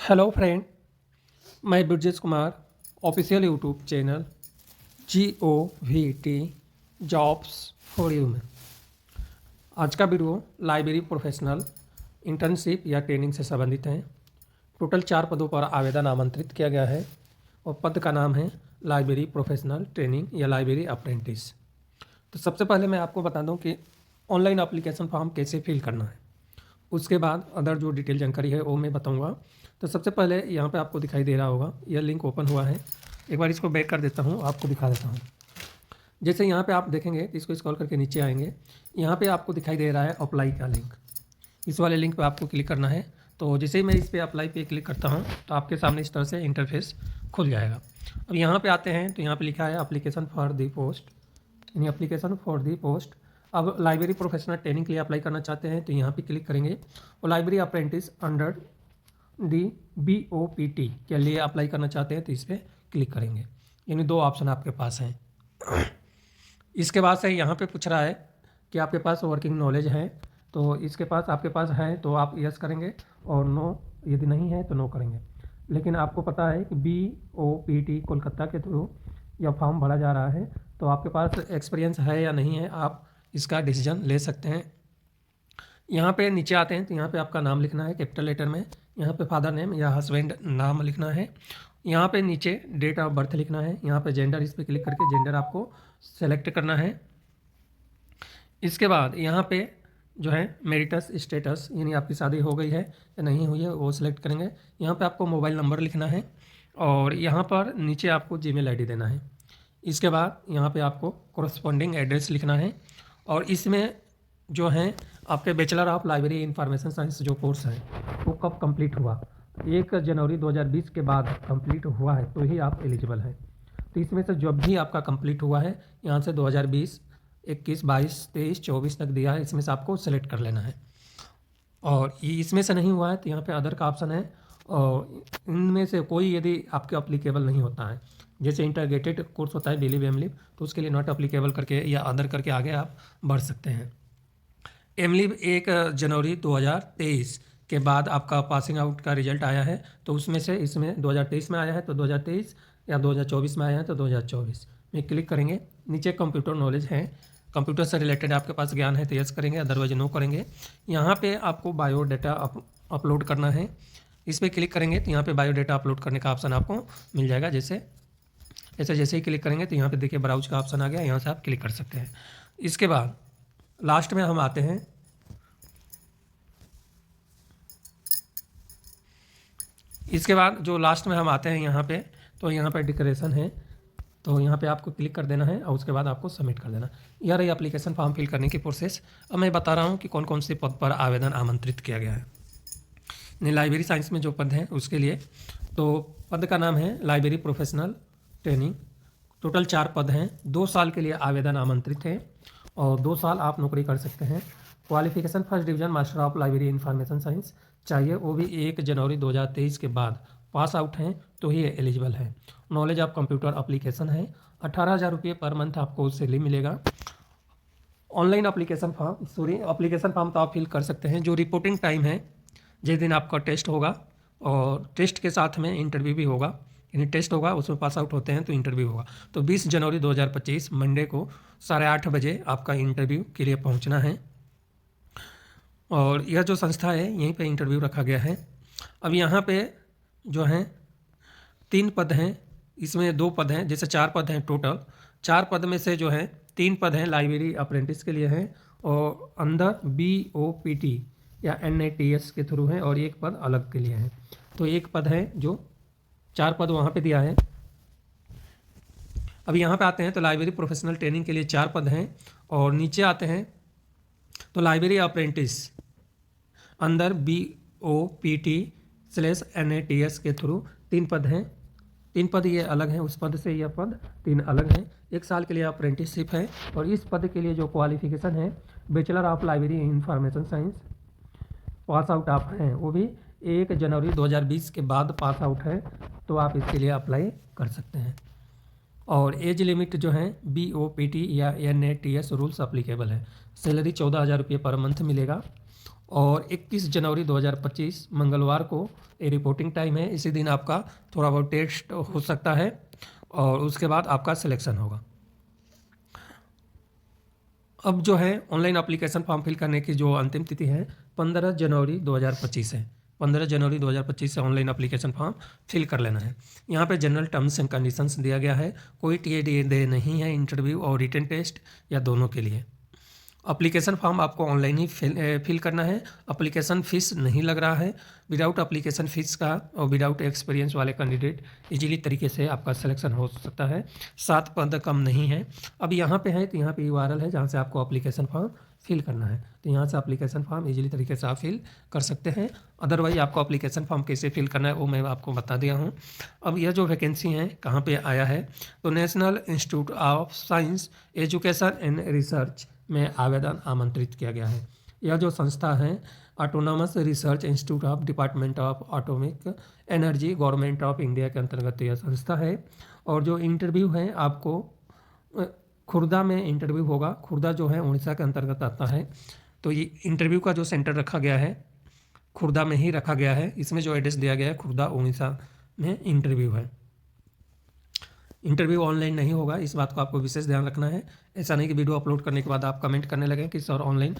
Hello friend, मैं Brajesh Kumar official YouTube channel GOVT jobs for you में आज का वीडियो लाइब्रेरी प्रोफेशनल इंटर्नशिप या ट्रेनिंग से संबंधित है। टोटल 4 पदों पर आवेदन आमंत्रित किया गया है और पद का नाम है लाइब्रेरी प्रोफेशनल ट्रेनिंग या लाइब्रेरी अप्रेंटिस। तो सबसे पहले मैं आपको बता दूं कि ऑनलाइन एप्लीकेशन फॉर्म कैसे फिल करना है, उसके बाद अदर जो डिटेल जानकारी है वो मैं बताऊंगा। तो सबसे पहले यहाँ पे आपको दिखाई दे रहा होगा यह लिंक ओपन हुआ है। एक बार इसको बैक कर देता हूँ, आपको दिखा देता हूँ। जैसे यहाँ पे आप देखेंगे तो इसको स्क्रॉल करके नीचे आएंगे, यहाँ पे आपको दिखाई दे रहा है अप्लाई का लिंक। इस वाले लिंक पे आपको क्लिक करना है। तो जैसे ही मैं इस पर अप्लाई पे क्लिक करता हूँ तो आपके सामने इस तरह से इंटरफेस खुल जाएगा। अब यहाँ पे आते हैं तो यहाँ पे लिखा है एप्लीकेशन फॉर दी पोस्ट, यानी एप्लीकेशन फॉर दी पोस्ट। अब लाइब्रेरी प्रोफेशनल ट्रेनिंग के लिए अप्लाई करना चाहते हैं तो यहाँ पे क्लिक करेंगे और library apprentice under the BOPT के लिए अप्लाई करना चाहते हैं तो इस पर क्लिक करेंगे। यानी 2 ऑप्शन आपके पास हैं। इसके बाद से यहाँ पे पूछ रहा है कि आपके पास वर्किंग नॉलेज है, तो इसके पास आपके पास है तो आप यस करेंगे और नो यदि नहीं है तो नो करेंगे। लेकिन आपको पता है कि BOPT कोलकाता के थ्रू यह फॉर्म भरा जा रहा है, तो आपके पास एक्सपीरियंस है या नहीं है, आप इसका डिसीजन ले सकते हैं। यहाँ पे नीचे आते हैं तो यहाँ पे आपका नाम लिखना है कैपिटल लेटर में, यहाँ पे फादर नेम या हस्बैंड नाम लिखना है, यहाँ पे नीचे डेट ऑफ बर्थ लिखना है, यहाँ पे जेंडर, इस पर क्लिक करके जेंडर आपको सेलेक्ट करना है। इसके बाद यहाँ पे जो है मेरिटस स्टेटस, यानी आपकी शादी हो गई है या नहीं हुई है वो सिलेक्ट करेंगे। यहाँ पे आपको मोबाइल नंबर लिखना है और यहाँ पर नीचे आपको जीमेल आईडी देना है। इसके बाद यहाँ पे आपको कोरस्पॉन्डिंग एड्रेस लिखना है और इसमें जो है आपके bachelor of library information science जो कोर्स है वो कब कंप्लीट हुआ, 1 जनवरी 2020 के बाद कंप्लीट हुआ है तो ही आप एलिजिबल हैं। तो इसमें से जब भी आपका कंप्लीट हुआ है, यहाँ से 2020, 21, 22, 23, 24 तक दिया है, इसमें से आपको सेलेक्ट कर लेना है। और ये इसमें से नहीं हुआ है तो यहाँ पे अदर का ऑप्शन है और इनमें से कोई यदि आपके अप्लीकेबल नहीं होता है, जैसे इंटीग्रेटेड कोर्स होता है बिलीव एमलीव, तो उसके लिए नॉट अप्लीकेबल करके या अदर करके आगे आप बढ़ सकते हैं। एमलीव 1 जनवरी 2023 के बाद आपका पासिंग आउट का रिजल्ट आया है, तो उसमें से इसमें 2023 में आया है तो 2023 या 2024 में आया है तो 2024 में क्लिक करेंगे। नीचे कंप्यूटर नॉलेज है, कंप्यूटर से रिलेटेड आपके पास ज्ञान है तो यस करेंगे, अदरवाइज नो करेंगे। यहाँ पे आपको बायोडाटा अपलोड करना है, इस पर क्लिक करेंगे तो यहाँ पे बायोडाटा अपलोड करने का ऑप्शन आपको मिल जाएगा। जैसे ही क्लिक करेंगे तो यहाँ पे देखिए ब्राउज का ऑप्शन आ गया, यहाँ से आप क्लिक कर सकते हैं। इसके बाद लास्ट में हम आते हैं, इसके बाद जो लास्ट में हम आते हैं यहाँ पे, तो यहाँ पे डिक्लेरेशन है, तो यहाँ पे आपको क्लिक कर देना है और उसके बाद आपको सबमिट कर देना। यह रही एप्लीकेशन फॉर्म फिल करने की प्रोसेस। अब मैं बता रहा हूँ कि कौन कौन से पद पर आवेदन आमंत्रित किया गया है। लाइब्रेरी साइंस में जो पद हैं उसके लिए, तो पद का नाम है लाइब्रेरी प्रोफेशनल ट्रेनिंग। टोटल 4 पद हैं, 2 साल के लिए आवेदन आमंत्रित है और 2 साल आप नौकरी कर सकते हैं। Qualification first division master of library information science चाहिए, वो भी 1 जनवरी 2023 के बाद पास आउट हैं तो ही एलिजिबल है। नॉलेज ऑफ कंप्यूटर एप्लीकेशन है, 18,000 रुपये पर मंथ आपको सैलरी मिलेगा। ऑनलाइन एप्लीकेशन फॉर्म तो आप फिल कर सकते हैं। जो रिपोर्टिंग टाइम है, जिस दिन आपका टेस्ट होगा और टेस्ट के साथ में इंटरव्यू भी होगा, यानी टेस्ट होगा उसमें पास आउट होते हैं तो इंटरव्यू होगा, तो 20 जनवरी 2025 मंडे को 8:30 बजे आपका इंटरव्यू के लिए पहुंचना है। और यह जो संस्था है यहीं पे इंटरव्यू रखा गया है। अब यहाँ पे जो हैं 3 पद हैं, इसमें 2 पद हैं, जैसे 4 पद हैं टोटल। 4 पद में से जो है 3 पद हैं लाइब्रेरी अप्रेंटिस के लिए हैं और अंदर BOPT या NATS के थ्रू हैं और 1 पद अलग के लिए है। तो 1 पद है, जो 4 पद वहाँ पे दिया है। अब यहाँ पे आते हैं तो लाइब्रेरी प्रोफेशनल ट्रेनिंग के लिए 4 पद हैं और नीचे आते हैं तो लाइब्रेरी अप्रेंटिस अंदर BOPT/NATS के थ्रू 3 पद हैं। 3 पद ये अलग हैं, उस पद से यह पद 3 अलग हैं। 1 साल के लिए अप्रेंटिसशिप है और इस पद के लिए जो क्वालिफिकेशन है bachelor of library information science pass out आप हैं, वो भी 1 जनवरी 2020 के बाद पास आउट है तो आप इसके लिए अप्लाई कर सकते हैं। और एज लिमिट जो है BOPT या NATS रूल्स अप्लीकेबल है। सैलरी 14,000 रुपये पर मंथ मिलेगा और 21 जनवरी 2025 मंगलवार को ये रिपोर्टिंग टाइम है। इसी दिन आपका थोड़ा बहुत टेस्ट हो सकता है और उसके बाद आपका सिलेक्शन होगा। अब जो है ऑनलाइन एप्लीकेशन फॉर्म फिल करने की जो अंतिम तिथि है 15 जनवरी 2025 है। 15 जनवरी 2025 से ऑनलाइन एप्लीकेशन फॉर्म फिल कर लेना है। यहाँ पे जनरल टर्म्स एंड कंडीशंस दिया गया है, कोई टीए नहीं है, इंटरव्यू और रिटन टेस्ट या दोनों के लिए। एप्लीकेशन फॉर्म आपको ऑनलाइन ही फिल करना है। एप्लीकेशन फ़ीस नहीं लग रहा है। विदाउट एप्लीकेशन फ़ीस का और विदाउट एक्सपीरियंस वाले कैंडिडेट इजीली तरीके से आपका सिलेक्शन हो सकता है। 7 पद कम नहीं है। अब यहाँ पे है तो यहाँ पे यूआरएल है जहाँ से आपको एप्लीकेशन फॉर्म फिल करना है, तो यहाँ से एप्लीकेशन फॉर्म इजीली तरीके से आप फिल कर सकते हैं। अदरवाइज आपको एप्लीकेशन फॉर्म कैसे फिल करना है वो मैं आपको बता दिया हूँ। अब यह जो वैकेंसी है कहाँ पे आया है, तो national institute of science education and research में आवेदन आमंत्रित किया गया है। यह जो संस्था है autonomous research institute of department of atomic energy government of India के अंतर्गत यह संस्था है। और जो इंटरव्यू है आपको खुर्दा में इंटरव्यू होगा। खुर्दा जो है उड़ीसा के अंतर्गत आता है, तो ये इंटरव्यू का जो सेंटर रखा गया है खुर्दा में ही रखा गया है। इसमें जो एड्रेस दिया गया है खुर्दा उड़ीसा में इंटरव्यू है। इंटरव्यू ऑनलाइन नहीं होगा, इस बात को आपको विशेष ध्यान रखना है। ऐसा नहीं कि वीडियो अपलोड करने के बाद आप कमेंट करने लगें कि सर ऑनलाइन